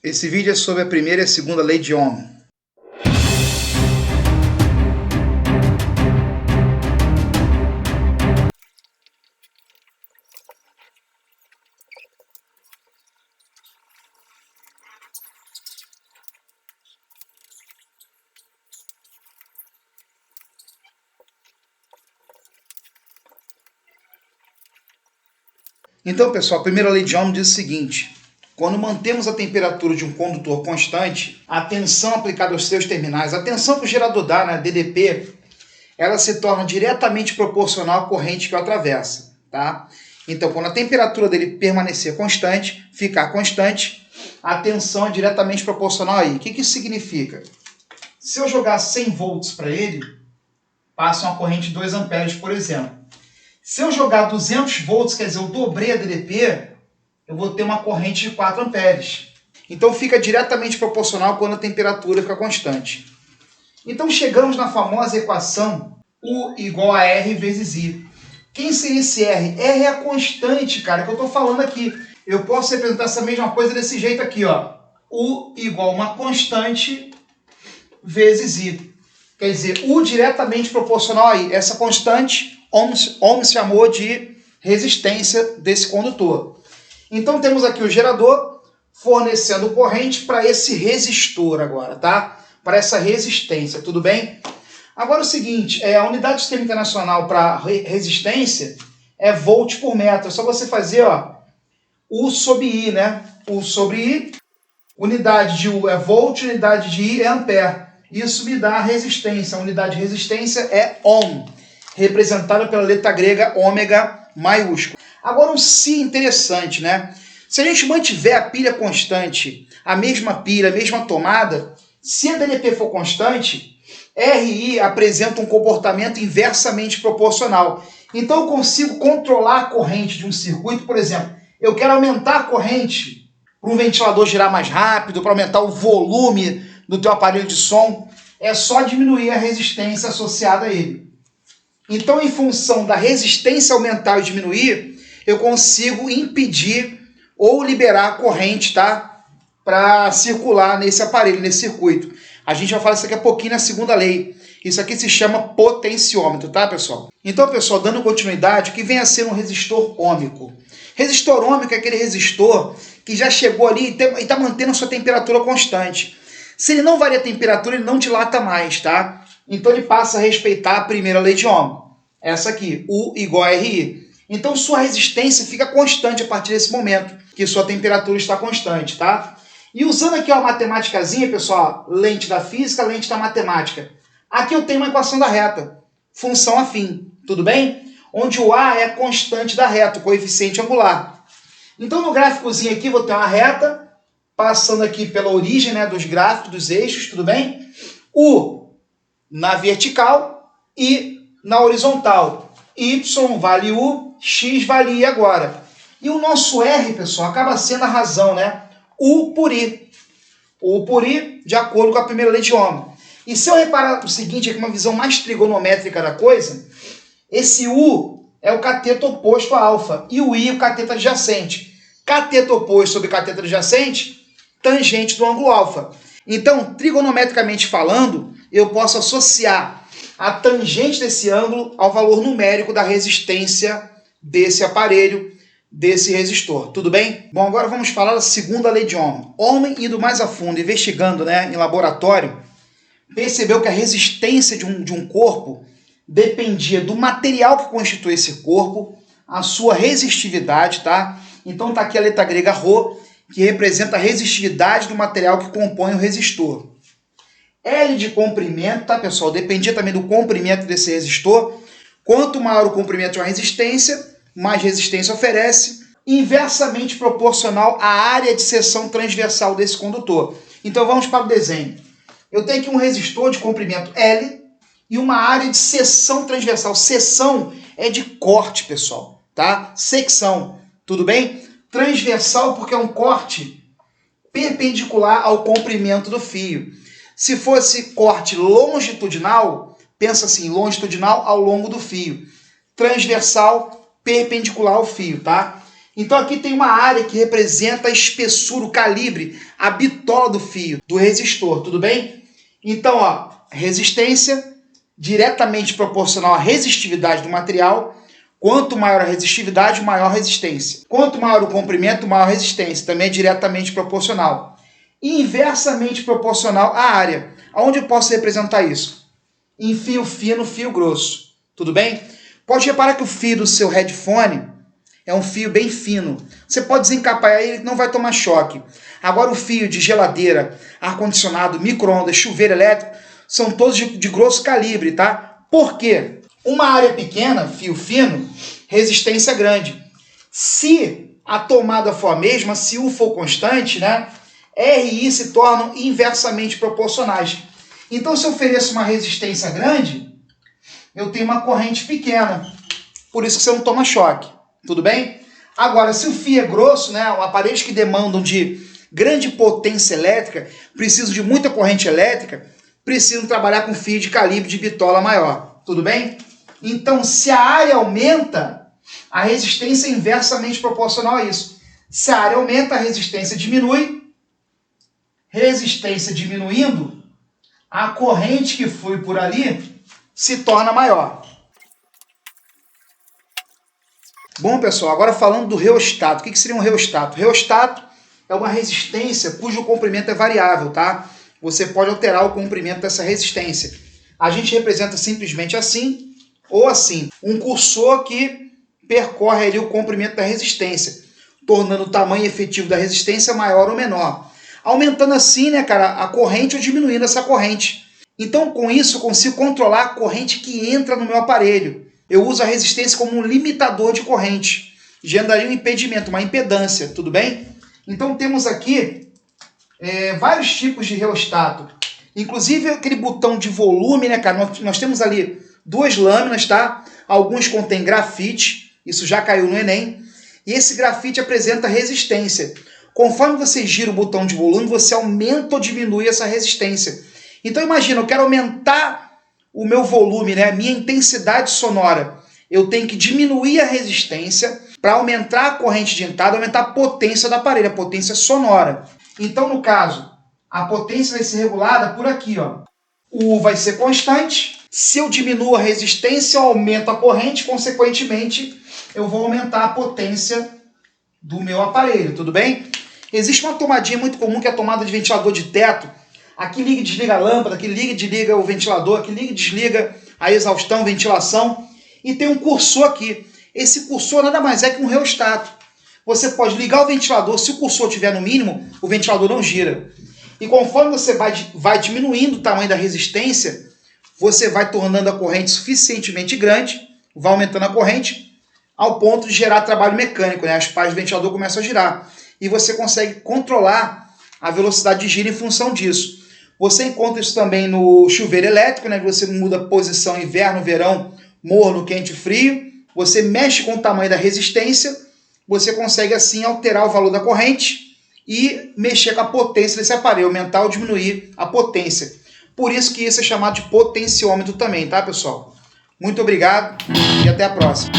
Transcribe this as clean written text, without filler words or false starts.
Esse vídeo é sobre a primeira e a segunda lei de Ohm. Então, pessoal, a primeira lei de Ohm diz o seguinte: quando mantemos a temperatura de um condutor constante, a tensão aplicada aos seus terminais, a tensão que o gerador dá, né, DDP, ela se torna diretamente proporcional à corrente que o atravessa, tá? Então, quando a temperatura dele permanecer constante, ficar constante, a tensão é diretamente proporcional aí. O que isso significa? Se eu jogar 100 volts para ele, passa uma corrente de 2 amperes, por exemplo. Se eu jogar 200 volts, quer dizer, eu dobrei a DDP, eu vou ter uma corrente de 4 amperes. Então fica diretamente proporcional quando a temperatura fica constante. Então chegamos na famosa equação U igual a R vezes I. Quem seria esse R? R é a constante, cara, que eu estou falando aqui. Eu posso representar essa mesma coisa desse jeito aqui, ó. U igual a uma constante vezes I. Quer dizer, U diretamente proporcional aí. Essa constante, Ohm chamou de resistência desse condutor. Então temos aqui o gerador fornecendo corrente para esse resistor agora, tá? Para essa resistência, tudo bem? Agora o seguinte, a unidade do Sistema Internacional para resistência é volt por metro. É só você fazer, ó, U sobre I, né? U sobre I, unidade de U é volt, unidade de I é ampere. Isso me dá a resistência. A unidade de resistência é Ohm, representada pela letra grega ômega maiúsculo. Agora um se interessante, né? Se a gente mantiver a pilha constante, a mesma pilha, a mesma tomada, se a DDP for constante, RI apresenta um comportamento inversamente proporcional. Então eu consigo controlar a corrente de um circuito, por exemplo, eu quero aumentar a corrente para um ventilador girar mais rápido, para aumentar o volume do teu aparelho de som, é só diminuir a resistência associada a ele. Então, em função da resistência aumentar e diminuir, eu consigo impedir ou liberar a corrente, tá? Para circular nesse aparelho, nesse circuito. A gente vai falar isso aqui a pouquinho na segunda lei. Isso aqui se chama potenciômetro, tá, pessoal? Então, pessoal, dando continuidade, o que vem a ser um resistor ôhmico? Resistor ôhmico é aquele resistor que já chegou ali e está mantendo a sua temperatura constante. Se ele não varia a temperatura, ele não dilata mais, tá? Então ele passa a respeitar a primeira lei de Ohm. Essa aqui, U igual a RI. Então sua resistência fica constante a partir desse momento, que sua temperatura está constante, tá? E usando aqui uma matemáticazinha, pessoal, lente da física, lente da matemática. Aqui eu tenho uma equação da reta, função afim, tudo bem? Onde o A é a constante da reta, o coeficiente angular. Então no gráficozinho aqui vou ter uma reta, passando aqui pela origem, né, dos gráficos, dos eixos, tudo bem? U na vertical e na horizontal. Y vale U, X vale I agora. E o nosso R, pessoal, acaba sendo a razão, né? U por I. U por I, de acordo com a primeira lei de Ohm. E se eu reparar o seguinte, aqui uma visão mais trigonométrica da coisa, esse U é o cateto oposto a alfa e o I é o cateto adjacente. Cateto oposto sobre cateto adjacente, tangente do ângulo alfa. Então, trigonometricamente falando, eu posso associar a tangente desse ângulo ao valor numérico da resistência desse aparelho, desse resistor. Tudo bem? Bom, agora vamos falar da segunda lei de Ohm. Ohm, indo mais a fundo, investigando, né, em laboratório, percebeu que a resistência de um corpo dependia do material que constitui esse corpo, a sua resistividade, tá? Então tá aqui a letra grega Rho, que representa a resistividade do material que compõe o resistor. L de comprimento, tá, pessoal? Dependia também do comprimento desse resistor. Quanto maior o comprimento de uma resistência, mais resistência oferece, inversamente proporcional à área de seção transversal desse condutor. Então vamos para o desenho. Eu tenho aqui um resistor de comprimento L e uma área de seção transversal. Seção é de corte, pessoal, tá? Secção, tudo bem? Transversal porque é um corte perpendicular ao comprimento do fio. Se fosse corte longitudinal, pensa assim, longitudinal ao longo do fio. Transversal, perpendicular ao fio, tá? Então aqui tem uma área que representa a espessura, o calibre, a bitola do fio, do resistor, tudo bem? Então, ó, resistência diretamente proporcional à resistividade do material. Quanto maior a resistividade, maior a resistência. Quanto maior o comprimento, maior a resistência. Também é diretamente proporcional. E inversamente proporcional à área. Aonde eu posso representar isso? Em fio fino, fio grosso. Tudo bem? Pode reparar que o fio do seu headphone é um fio bem fino. Você pode desencapar ele, não vai tomar choque. Agora o fio de geladeira, ar-condicionado, micro-ondas, chuveiro elétrico, são todos de grosso calibre, tá? Por quê? Uma área pequena, fio fino, resistência grande. Se a tomada for a mesma, se U for constante, né, R e I se tornam inversamente proporcionais. Então, se eu ofereço uma resistência grande, eu tenho uma corrente pequena. Por isso que você não toma choque. Tudo bem? Agora, se o fio é grosso, né, aparelhos que demandam de grande potência elétrica, precisam de muita corrente elétrica, precisam trabalhar com fio de calibre de bitola maior. Tudo bem? Então, se a área aumenta, a resistência é inversamente proporcional a isso. Se a área aumenta, a resistência diminui. Resistência diminuindo, a corrente que flui por ali se torna maior. Bom, pessoal, agora falando do reostato. O que seria um reostato? Reostato é uma resistência cujo comprimento é variável, tá? Você pode alterar o comprimento dessa resistência. A gente representa simplesmente assim ou assim. Um cursor que percorre ali o comprimento da resistência, tornando o tamanho efetivo da resistência maior ou menor. Aumentando assim, né, cara, a corrente ou diminuindo essa corrente. Então, com isso, eu consigo controlar a corrente que entra no meu aparelho. Eu uso a resistência como um limitador de corrente. Geraria um impedimento, uma impedância, tudo bem? Então, temos aqui vários tipos de reostato. Inclusive, aquele botão de volume, né, cara? Nós temos ali duas lâminas, tá? Alguns contêm grafite, isso já caiu no Enem. E esse grafite apresenta resistência. Conforme você gira o botão de volume, você aumenta ou diminui essa resistência. Então imagina, eu quero aumentar o meu volume, né, a minha intensidade sonora. Eu tenho que diminuir a resistência para aumentar a corrente de entrada, aumentar a potência do aparelho, a potência sonora. Então, no caso, a potência vai ser regulada por aqui, ó. O U vai ser constante. Se eu diminuo a resistência, eu aumento a corrente, consequentemente, eu vou aumentar a potência do meu aparelho, tudo bem? Existe uma tomadinha muito comum que é a tomada de ventilador de teto. Aqui liga e desliga a lâmpada, aqui liga e desliga o ventilador, aqui liga e desliga a exaustão, ventilação. E tem um cursor aqui. Esse cursor nada mais é que um reostato. Você pode ligar o ventilador, se o cursor estiver no mínimo, o ventilador não gira. E conforme você vai diminuindo o tamanho da resistência, você vai tornando a corrente suficientemente grande, vai aumentando a corrente, ao ponto de gerar trabalho mecânico, né? As pás do ventilador começam a girar. E você consegue controlar a velocidade de giro em função disso. Você encontra isso também no chuveiro elétrico, né? Você muda a posição inverno, verão, morno, quente, frio. Você mexe com o tamanho da resistência, você consegue assim alterar o valor da corrente e mexer com a potência desse aparelho, aumentar ou diminuir a potência. Por isso que isso é chamado de potenciômetro também, tá, pessoal? Muito obrigado e até a próxima.